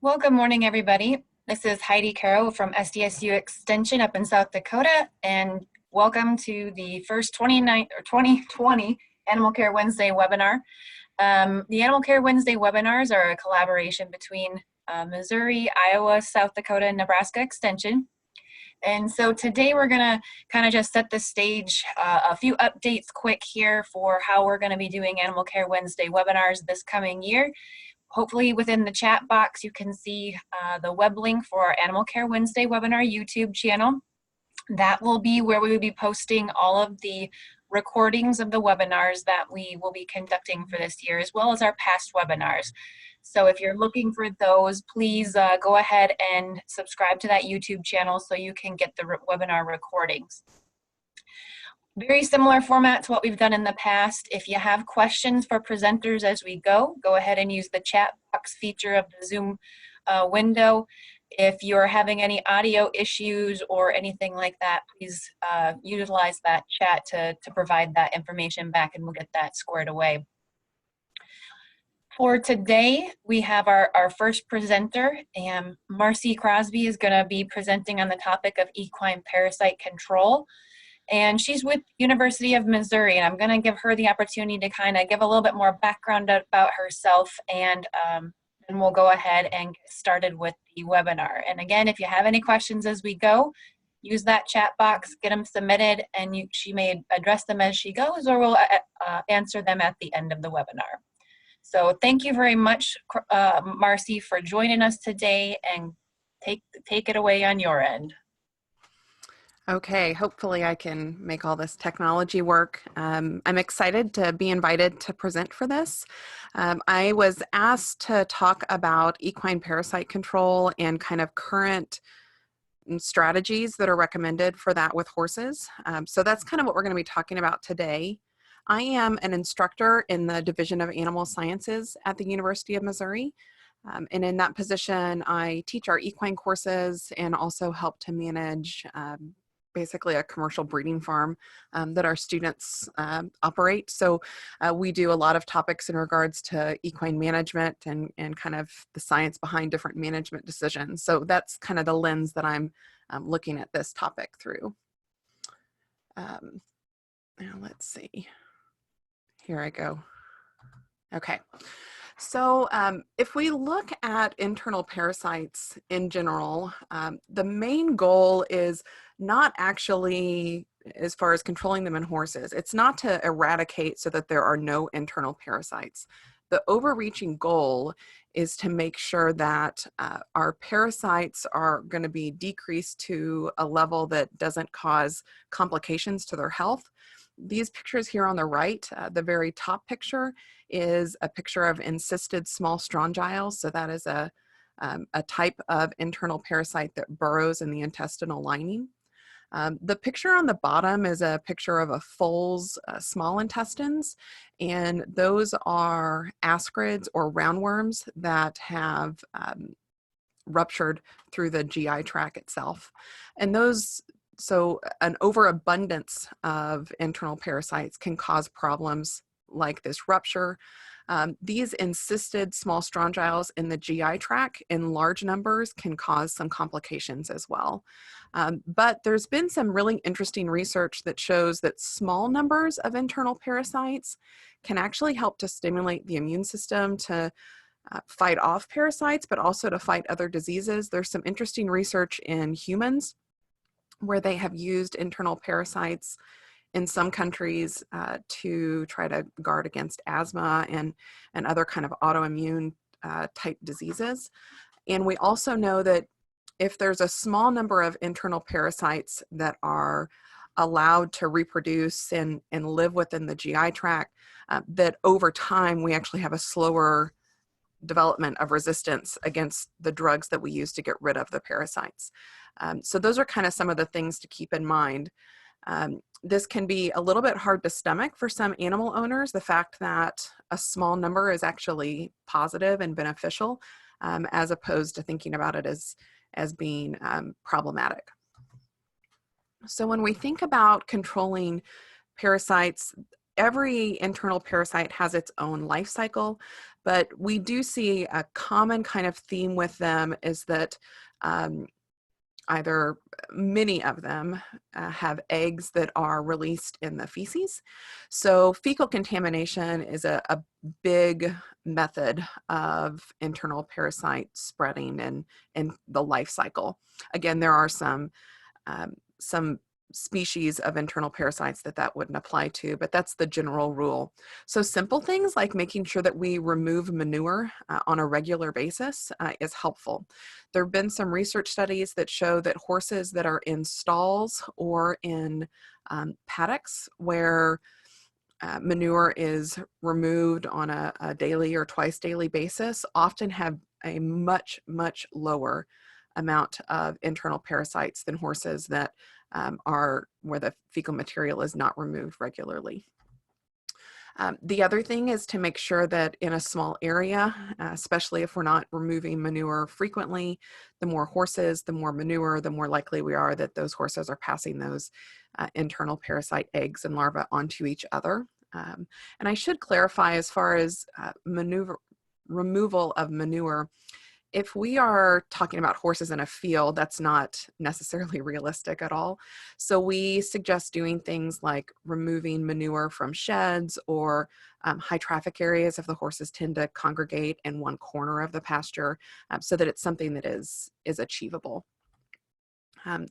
Well, good morning, everybody. This is Heidi Caro from SDSU Extension up in South Dakota, and welcome to the first 2020 Animal Care Wednesday webinar. The Animal Care Wednesday webinars are a collaboration between Missouri, Iowa, South Dakota, and Nebraska Extension. And so today we're gonna kind of just set the stage, a few updates quick here for how we're gonna be doing Animal Care Wednesday webinars this coming year. Hopefully within the chat box, you can see the web link for our Animal Care Wednesday webinar YouTube channel. That will be where we will be posting all of the recordings of the webinars that we will be conducting for this year, as well as our past webinars. So if you're looking for those, please go ahead and subscribe to that YouTube channel so you can get the webinar recordings. Very similar format to what we've done in the past. If you have questions for presenters as we go ahead and use the chat box feature of the Zoom window. If you're having any audio issues or anything like that, please utilize that chat to provide that information back, and we'll get that squared away. For today, we have our first presenter, and Marci Crosby is going to be presenting on the topic of equine parasite control. And she's with University of Missouri, and I'm going to give her the opportunity to kind of give a little bit more background about herself, and then we'll go ahead and get started with the webinar. And again, if you have any questions as we go, use that chat box, get them submitted, and she may address them as she goes, or we'll answer them at the end of the webinar. So thank you very much, Marci, for joining us today, and take it away on your end. Okay, hopefully I can make all this technology work. I'm excited to be invited to present for this. I was asked to talk about equine parasite control and kind of current strategies that are recommended for that with horses. So that's kind of what we're going to be talking about today. I am an instructor in the Division of Animal Sciences at the University of Missouri. And in that position, I teach our equine courses and also help to manage basically a commercial breeding farm that our students operate. So we do a lot of topics in regards to equine management and kind of the science behind different management decisions. So that's kind of the lens that I'm looking at this topic through. Now let's see. Here I go. Okay. So if we look at internal parasites in general, the main goal is not actually, as far as controlling them in horses, it's not to eradicate so that there are no internal parasites. The overreaching goal is to make sure that our parasites are going to be decreased to a level that doesn't cause complications to their health. These pictures here on the right, the very top picture is a picture of encysted small strongyles. So that is a type of internal parasite that burrows in the intestinal lining. The picture on the bottom is a picture of a foal's small intestines, and those are ascarids or roundworms that have ruptured through the GI tract itself. And so an overabundance of internal parasites can cause problems like this rupture. These encysted small strongyles in the GI tract in large numbers can cause some complications as well. But there's been some really interesting research that shows that small numbers of internal parasites can actually help to stimulate the immune system to fight off parasites, but also to fight other diseases. There's some interesting research in humans where they have used internal parasites in some countries to try to guard against asthma and other kind of autoimmune type diseases. And we also know that if there's a small number of internal parasites that are allowed to reproduce and live within the GI tract, that over time we actually have a slower development of resistance against the drugs that we use to get rid of the parasites. So those are kind of some of the things to keep in mind. This can be a little bit hard to stomach for some animal owners, the fact that a small number is actually positive and beneficial, as opposed to thinking about it as being problematic. So when we think about controlling parasites, every internal parasite has its own life cycle, but we do see a common kind of theme with them is that either many of them have eggs that are released in the feces. So fecal contamination is a big method of internal parasite spreading in the life cycle. Again, there are some species of internal parasites that wouldn't apply to, but that's the general rule. So simple things like making sure that we remove manure on a regular basis is helpful. There have been some research studies that show that horses that are in stalls or in paddocks where manure is removed on a daily or twice daily basis often have a much, much lower amount of internal parasites than horses that are where the fecal material is not removed regularly. The other thing is to make sure that in a small area, especially if we're not removing manure frequently, the more horses, the more manure, the more likely we are that those horses are passing those internal parasite eggs and larvae onto each other. And I should clarify as far as removal of manure, if we are talking about horses in a field, that's not necessarily realistic at all. So we suggest doing things like removing manure from sheds or high traffic areas if the horses tend to congregate in one corner of the pasture so that it's something that is achievable.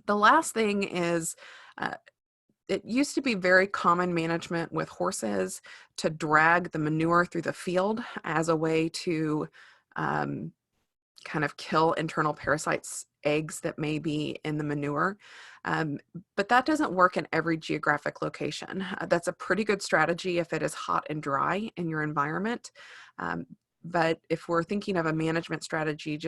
The last thing is it used to be very common management with horses to drag the manure through the field as a way to kind of kill internal parasites eggs that may be in the manure. But that doesn't work in every geographic location. That's a pretty good strategy if it is hot and dry in your environment. But if we're thinking of a management strategy,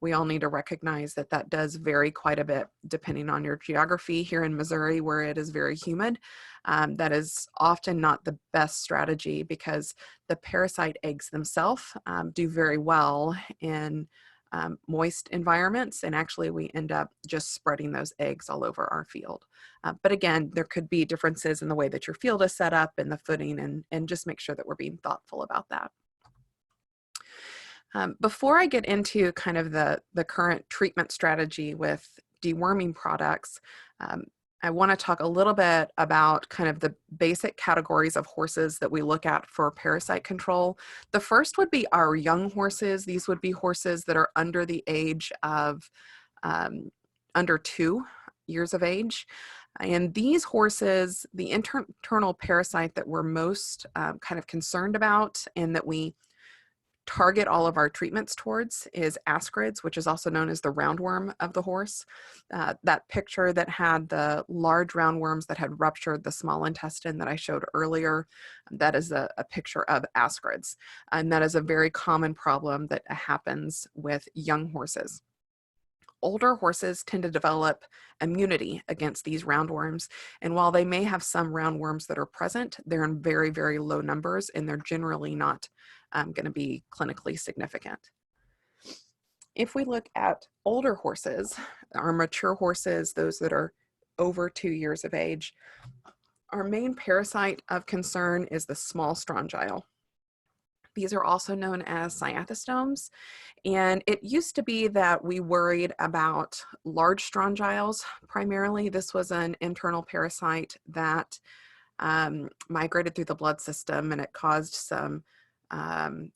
we all need to recognize that that does vary quite a bit depending on your geography. Here in Missouri, where it is very humid, that is often not the best strategy because the parasite eggs themselves do very well in moist environments, and actually we end up just spreading those eggs all over our field. But again, there could be differences in the way that your field is set up and the footing, and just make sure that we're being thoughtful about that. Before I get into kind of the current treatment strategy with deworming products, I want to talk a little bit about kind of the basic categories of horses that we look at for parasite control. The first would be our young horses. These would be horses that are under the age of under 2 years of age. And these horses, the internal parasite that we're most kind of concerned about and that we target all of our treatments towards is ascarids, which is also known as the roundworm of the horse. That picture that had the large roundworms that had ruptured the small intestine that I showed earlier, that is a picture of ascarids. And that is a very common problem that happens with young horses. Older horses tend to develop immunity against these roundworms. And while they may have some roundworms that are present, they're in very, very low numbers, and they're generally not going to be clinically significant. If we look at older horses, our mature horses, those that are over 2 years of age, our main parasite of concern is the small strongyle. These are also known as cyathostomes. And it used to be that we worried about large strongyles primarily. This was an internal parasite that migrated through the blood system, and it caused some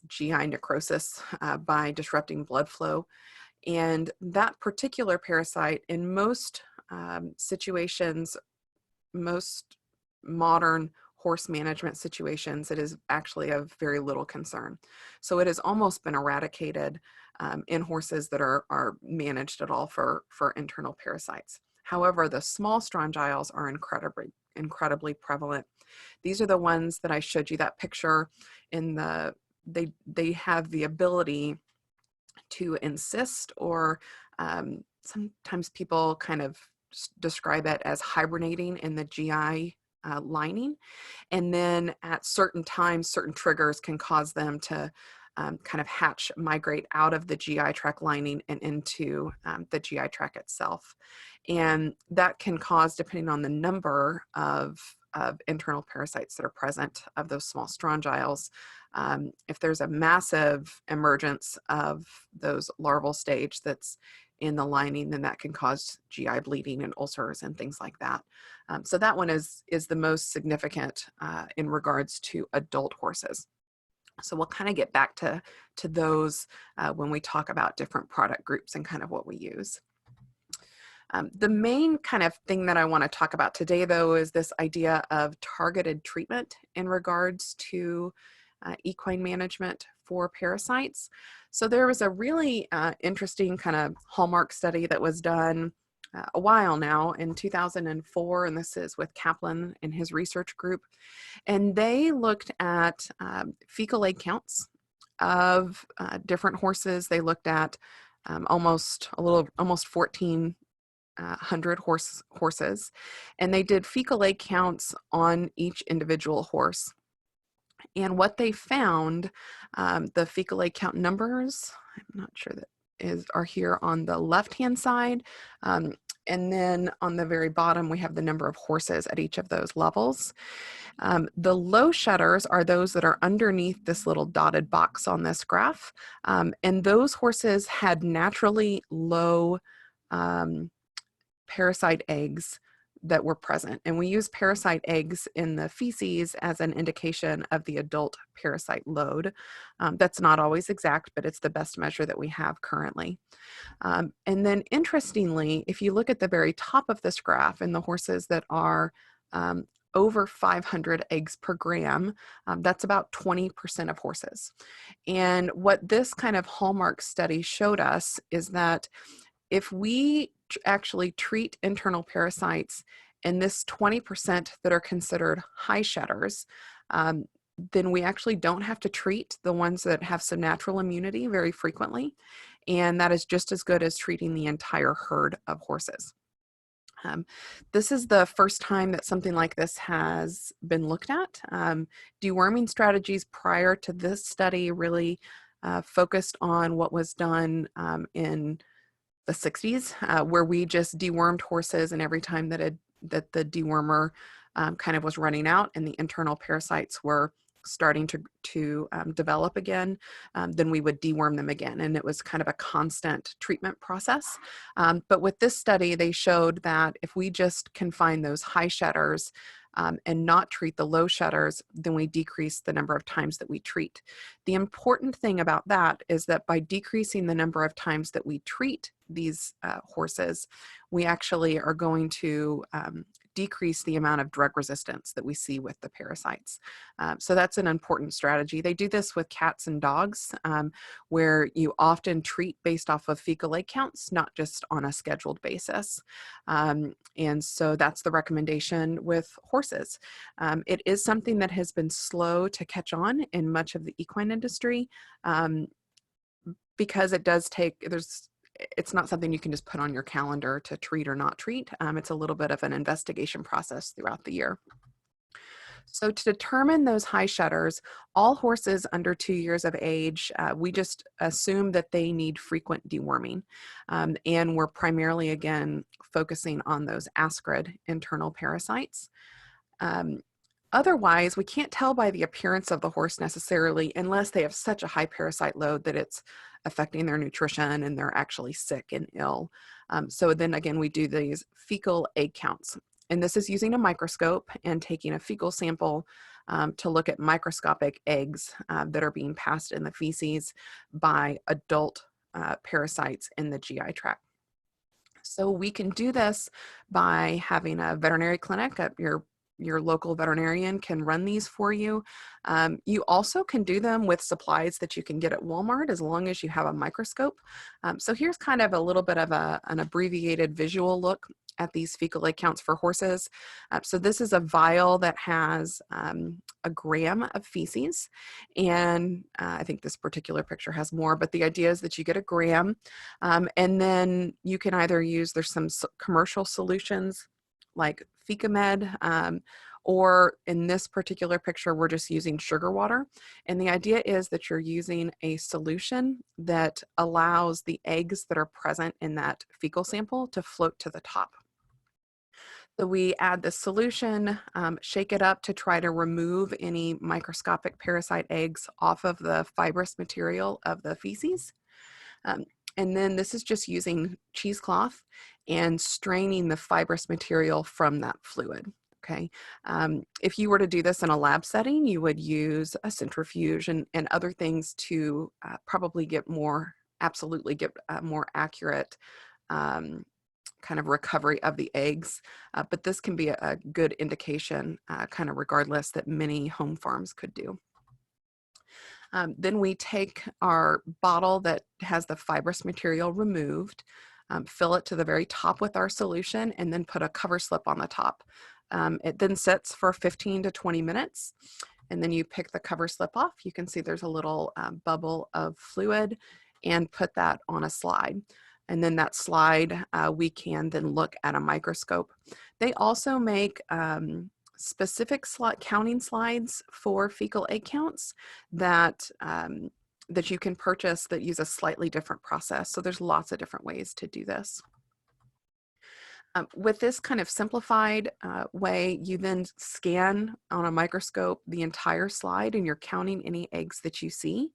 GI necrosis by disrupting blood flow. And that particular parasite, in most situations, most modern horse management situations, it is actually of very little concern. So it has almost been eradicated in horses that are managed at all for internal parasites. However, the small strongyles are incredibly prevalent. These are the ones that I showed you that picture in they have the ability to encyst, or sometimes people kind of describe it as hibernating in the GI lining. And then at certain times, certain triggers can cause them to kind of migrate out of the GI tract lining and into the GI tract itself. And that can cause, depending on the number of of internal parasites that are present of those small strongyles. If there's a massive emergence of those larval stage that's in the lining, then that can cause GI bleeding and ulcers and things like that. So that one is the most significant in regards to adult horses. So we'll kind of get back to those when we talk about different product groups and kind of what we use. The main kind of thing that I want to talk about today, though, is this idea of targeted treatment in regards to equine management for parasites. So there was a really interesting kind of hallmark study that was done a while now in 2004, and this is with Kaplan and his research group. And they looked at fecal accounts of different horses. They looked at almost 1,400 horses, and they did fecal accounts on each individual horse. And what they found, the fecal account numbers, I'm not sure that are here on the left-hand side. And then on the very bottom, we have the number of horses at each of those levels. The low shutters are those that are underneath this little dotted box on this graph. And those horses had naturally low parasite eggs that were present. And we use parasite eggs in the feces as an indication of the adult parasite load. That's not always exact, but it's the best measure that we have currently. And then interestingly, if you look at the very top of this graph and the horses that are over 500 eggs per gram, that's about 20% of horses. And what this kind of hallmark study showed us is that if we actually treat internal parasites in this 20% that are considered high shedders, then we actually don't have to treat the ones that have some natural immunity very frequently. And that is just as good as treating the entire herd of horses. This is the first time that something like this has been looked at. Deworming strategies prior to this study really focused on what was done in the 60s, where we just dewormed horses, and every time that the dewormer kind of was running out and the internal parasites were starting to develop again, then we would deworm them again. And it was kind of a constant treatment process. But with this study, they showed that if we just confine those high shedders and not treat the low shedders, then we decrease the number of times that we treat. The important thing about that is that by decreasing the number of times that we treat these horses, we actually are going to decrease the amount of drug resistance that we see with the parasites. So that's an important strategy. They do this with cats and dogs, where you often treat based off of fecal accounts, not just on a scheduled basis. And so that's the recommendation with horses. It is something that has been slow to catch on in much of the equine industry, because it does take, it's not something you can just put on your calendar to treat or not treat. It's a little bit of an investigation process throughout the year. So to determine those high shedders, all horses under 2 years of age, we just assume that they need frequent deworming. And we're primarily, again, focusing on those ascarid internal parasites. Otherwise, we can't tell by the appearance of the horse necessarily, unless they have such a high parasite load that it's affecting their nutrition and they're actually sick and ill. So then again, we do these fecal egg counts. And this is using a microscope and taking a fecal sample to look at microscopic eggs that are being passed in the feces by adult parasites in the GI tract. So we can do this by having a veterinary clinic at your local veterinarian can run these for you. You also can do them with supplies that you can get at Walmart as long as you have a microscope. So here's kind of a little bit of an abbreviated visual look at these fecal accounts for horses. So this is a vial that has a gram of feces, and I think this particular picture has more, but the idea is that you get a gram, and then you can either use, there's some commercial solutions like Fecamed, or in this particular picture, we're just using sugar water. And the idea is that you're using a solution that allows the eggs that are present in that fecal sample to float to the top. So we add the solution, shake it up to try to remove any microscopic parasite eggs off of the fibrous material of the feces. Um, and then this is just using cheesecloth and straining the fibrous material from that fluid. Okay. If you were to do this in a lab setting, you would use a centrifuge and other things to probably get more, absolutely get more accurate kind of recovery of the eggs. But this can be a good indication, kind of regardless, that many home farms could do. Then we take our bottle that has the fibrous material removed, fill it to the very top with our solution, and then put a cover slip on the top. It then sits for 15 to 20 minutes, and then you pick the cover slip off. You can see there's a little bubble of fluid, and put that on a slide. And then that slide, we can then look at a microscope. They also make specific counting slides for fecal egg counts that that you can purchase that use a slightly different process. So there's lots of different ways to do this. With this kind of simplified way, you then scan on a microscope the entire slide and you're counting any eggs that you see.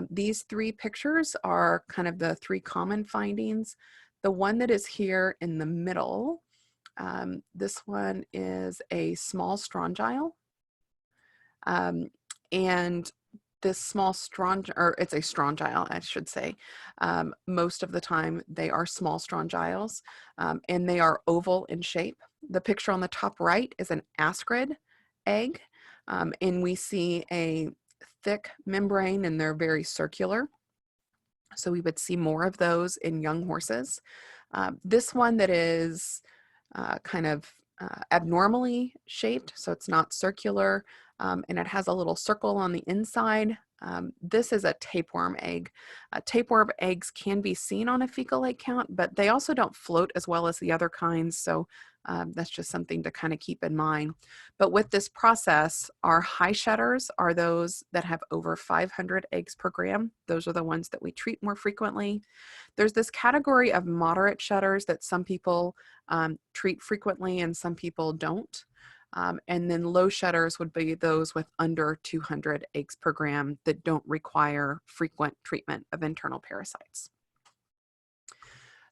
These three pictures are kind of the three common findings. The one that is here in the middle, this one is a small strongyle. And this small or it's a strongyle, I should say. Most of the time they are small strongyles, and they are oval in shape. The picture on the top right is an ascarid egg, and we see a thick membrane and they're very circular. So we would see more of those in young horses. This one that is kind of abnormally shaped, so it's not circular, and it has a little circle on the inside. This is a tapeworm egg. Tapeworm eggs can be seen on a fecal egg count, but they also don't float as well as the other kinds, so that's just something to kind of keep in mind. But with this process, our high shedders are those that have over 500 eggs per gram. Those are the ones that we treat more frequently. There's this category of moderate shedders that some people treat frequently and some people don't. And then low shedders would be those with under 200 eggs per gram that don't require frequent treatment of internal parasites.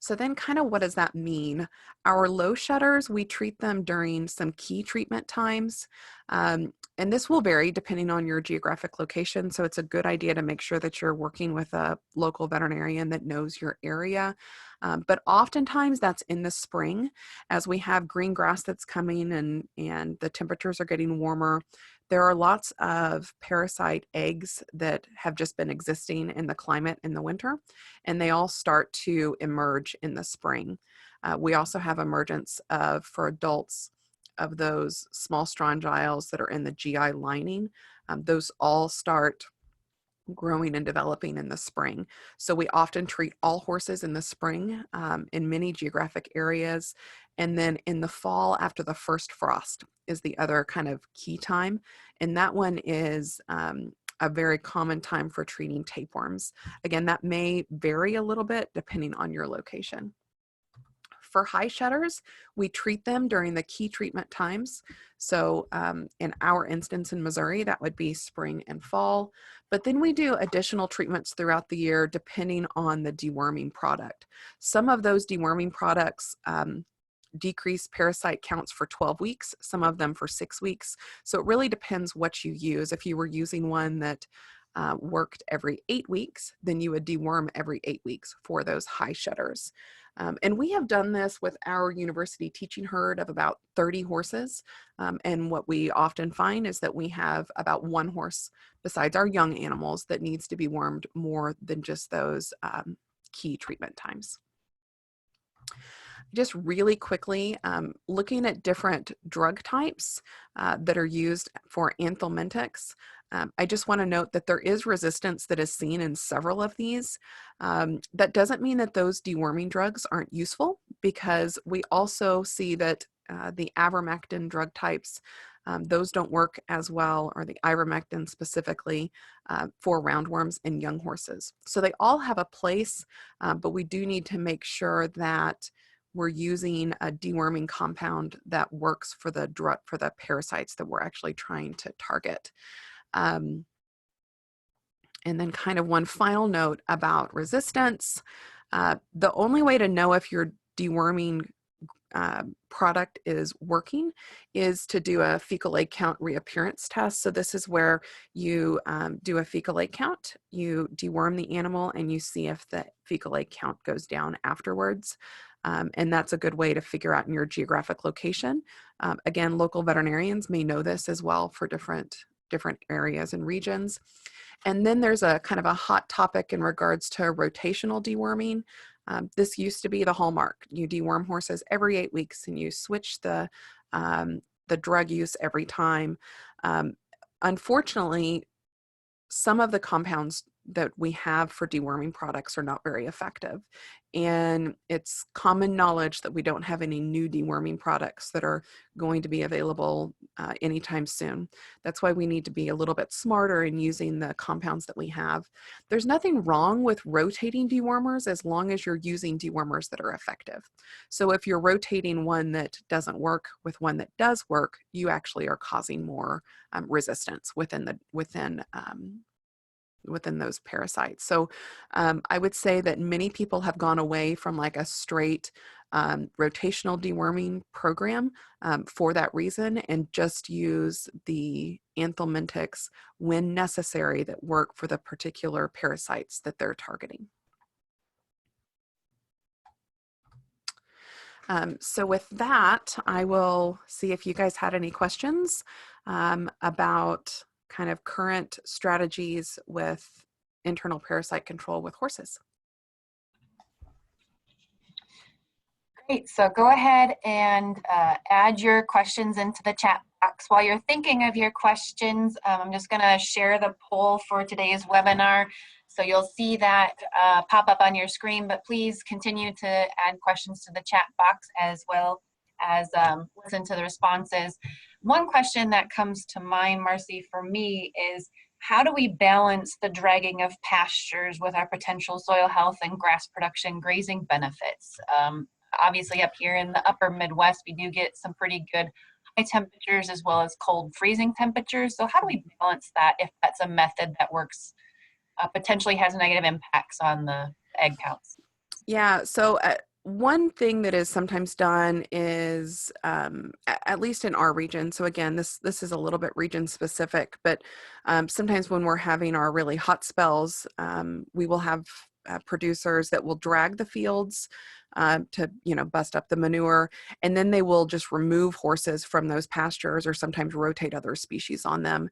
So then kind of what does that mean? Our low shedders, we treat them during some key treatment times. And this will vary depending on your geographic location. So it's a good idea to make sure that you're working with a local veterinarian that knows your area. But oftentimes that's in the spring as we have green grass that's coming and the temperatures are getting warmer. There are lots of parasite eggs that have just been existing in the climate in the winter, and they all start to emerge in the spring. We also have emergence of, for adults, of those small strongyles that are in the GI lining. Those all start growing and developing in the spring. So we often treat all horses in the spring in many geographic areas. And then in the fall after the first frost is the other kind of key time. And that one is a very common time for treating tapeworms. Again, that may vary a little bit depending on your location. For high shedders, we treat them during the key treatment times. So in our instance in Missouri, that would be spring and fall. But then we do additional treatments throughout the year depending on the deworming product. Some of those deworming products decrease parasite counts for 12 weeks, some of them for 6 weeks. So it really depends what you use. If you were using one that worked every 8 weeks, then you would deworm every 8 weeks for those high shedders. And we have done this with our university teaching herd of about 30 horses. And what we often find is that we have about one horse besides our young animals that needs to be wormed more than just those key treatment times. Just really quickly, looking at different drug types that are used for anthelmintics. I just want to note that there is resistance that is seen in several of these. That doesn't mean that those deworming drugs aren't useful, because we also see that the ivermectin drug types, those don't work as well, or the ivermectin specifically, for roundworms in young horses. So they all have a place, but we do need to make sure that we're using a deworming compound that works for the parasites that we're actually trying to target. And then kind of one final note about resistance. The only way to know if your deworming product is working is to do a fecal egg count reappearance test. So this is where you do a fecal egg count, you deworm the animal, and you see if the fecal egg count goes down afterwards. And that's a good way to figure out in your geographic location. Again, local veterinarians may know this as well for different areas and regions. And then there's a kind of a hot topic in regards to rotational deworming. This used to be the hallmark. You deworm horses every 8 weeks, and you switch the drug use every time. Unfortunately, some of the compounds that we have for deworming products are not very effective. And it's common knowledge that we don't have any new deworming products that are going to be available anytime soon. That's why we need to be a little bit smarter in using the compounds that we have. There's nothing wrong with rotating dewormers as long as you're using dewormers that are effective. So if you're rotating one that doesn't work with one that does work, you actually are causing more resistance within those parasites. So I would say that many people have gone away from like a straight rotational deworming program for that reason, and just use the anthelmintics when necessary that work for the particular parasites that they're targeting. So with that, I will see if you guys had any questions about kind of current strategies with internal parasite control with horses. Great, so go ahead and add your questions into the chat box. While you're thinking of your questions, I'm just gonna share the poll for today's webinar. So you'll see that pop up on your screen, but please continue to add questions to the chat box as well as listen to the responses. One question that comes to mind, Marci, for me is, how do we balance the dragging of pastures with our potential soil health and grass production grazing benefits? Obviously up here in the upper Midwest, we do get some pretty good high temperatures as well as cold freezing temperatures. So how do we balance that if that's a method that works, potentially has negative impacts on the egg counts? Yeah, so one thing that is sometimes done is, at least in our region, so again, this is a little bit region specific, but sometimes when we're having our really hot spells, we will have producers that will drag the fields to bust up the manure, and then they will just remove horses from those pastures or sometimes rotate other species on them,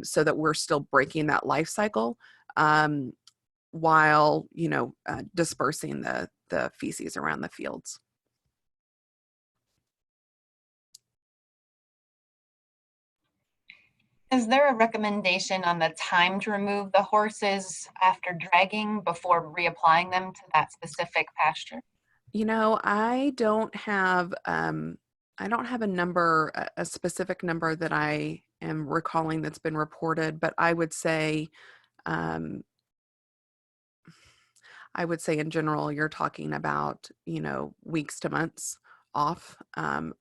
so that we're still breaking that life cycle while dispersing the feces around the fields. Is there a recommendation on the time to remove the horses after dragging before reapplying them to that specific pasture? I don't have a number, a specific number that I am recalling that's been reported, but I would say in general, you're talking about, weeks to months off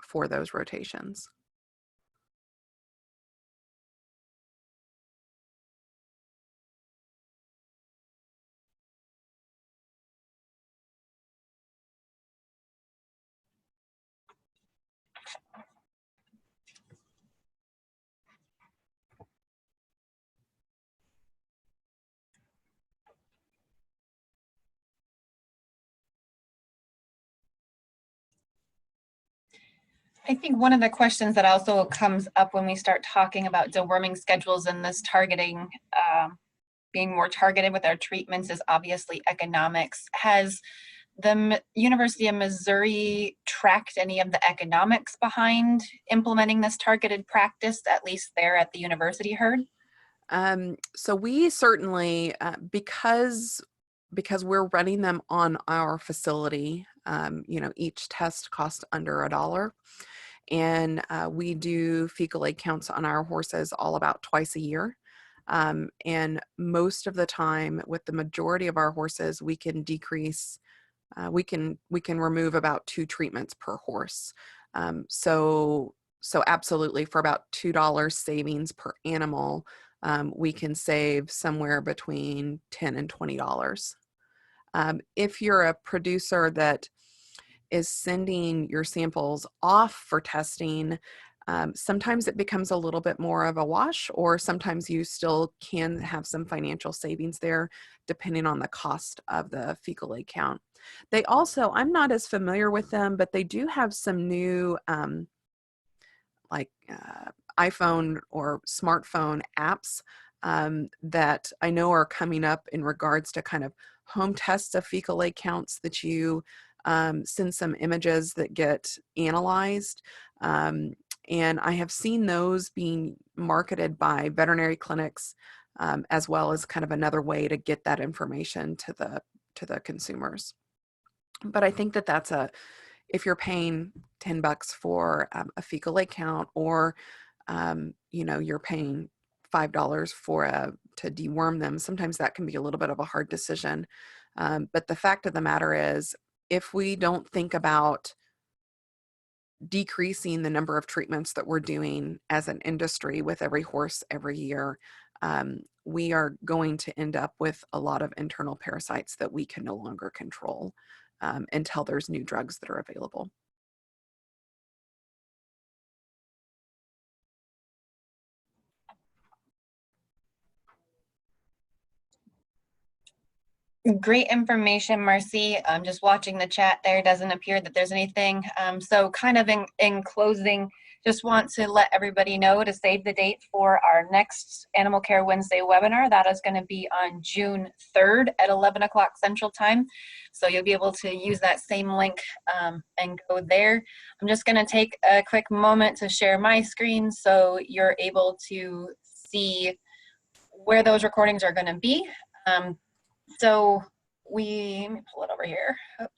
for those rotations. I think one of the questions that also comes up when we start talking about deworming schedules and this targeting, being more targeted with our treatments, is obviously economics. Has the University of Missouri tracked any of the economics behind implementing this targeted practice, at least there at the university, Heard? So we certainly, because we're running them on our facility, each test costs under $1. And we do fecal egg counts on our horses all about twice a year. And most of the time, with the majority of our horses, we can decrease we can remove about 2 treatments per horse. So absolutely, for about $2 savings per animal, we can save somewhere between $10 and $20. If you're a producer that is sending your samples off for testing, sometimes it becomes a little bit more of a wash, or sometimes you still can have some financial savings there, depending on the cost of the fecal account. They also, I'm not as familiar with them, but they do have some new like iPhone or smartphone apps that I know are coming up in regards to kind of home tests of fecal accounts that you send some images that get analyzed. And I have seen those being marketed by veterinary clinics as well as kind of another way to get that information to the consumers. But I think that that's if you're paying $10 for a fecal account, or you're paying $5 to deworm them, sometimes that can be a little bit of a hard decision. But the fact of the matter is, if we don't think about decreasing the number of treatments that we're doing as an industry with every horse every year, we are going to end up with a lot of internal parasites that we can no longer control until there's new drugs that are available. Great information, Marci. Just watching the chat there, doesn't appear that there's anything. So kind of in closing, just want to let everybody know to save the date for our next Animal Care Wednesday webinar. That is going to be on June 3rd at 11 o'clock Central Time. So you'll be able to use that same link and go there. I'm just going to take a quick moment to share my screen so you're able to see where those recordings are going to be. So let me pull it over here. Oops.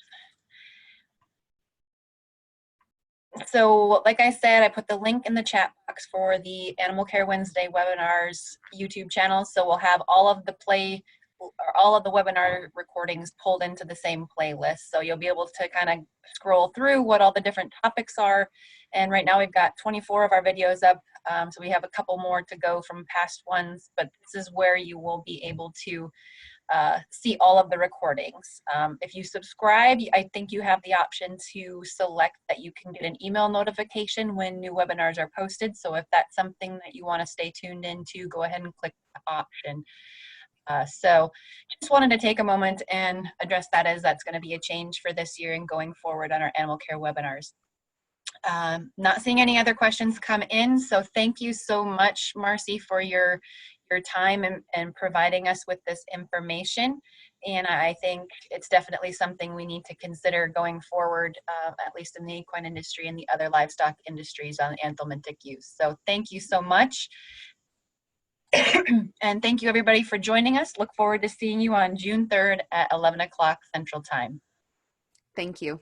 So like I said, I put the link in the chat box for the Animal Care Wednesday webinars YouTube channel. So we'll have all of the webinar recordings pulled into the same playlist. So you'll be able to kind of scroll through what all the different topics are. And right now we've got 24 of our videos up. So we have a couple more to go from past ones, but this is where you will be able to see all of the recordings. If you subscribe, I think you have the option to select that you can get an email notification when new webinars are posted. So if that's something that you want to stay tuned into, go ahead and click that option. So just wanted to take a moment and address that, as that's going to be a change for this year and going forward on our animal care webinars. Not seeing any other questions come in, so thank you so much, Marci, for your time and providing us with this information. And I think it's definitely something we need to consider going forward, at least in the equine industry and the other livestock industries on anthelmintic use. So thank you so much. And thank you everybody for joining us. Look forward to seeing you on June 3rd at 11 o'clock Central Time. Thank you.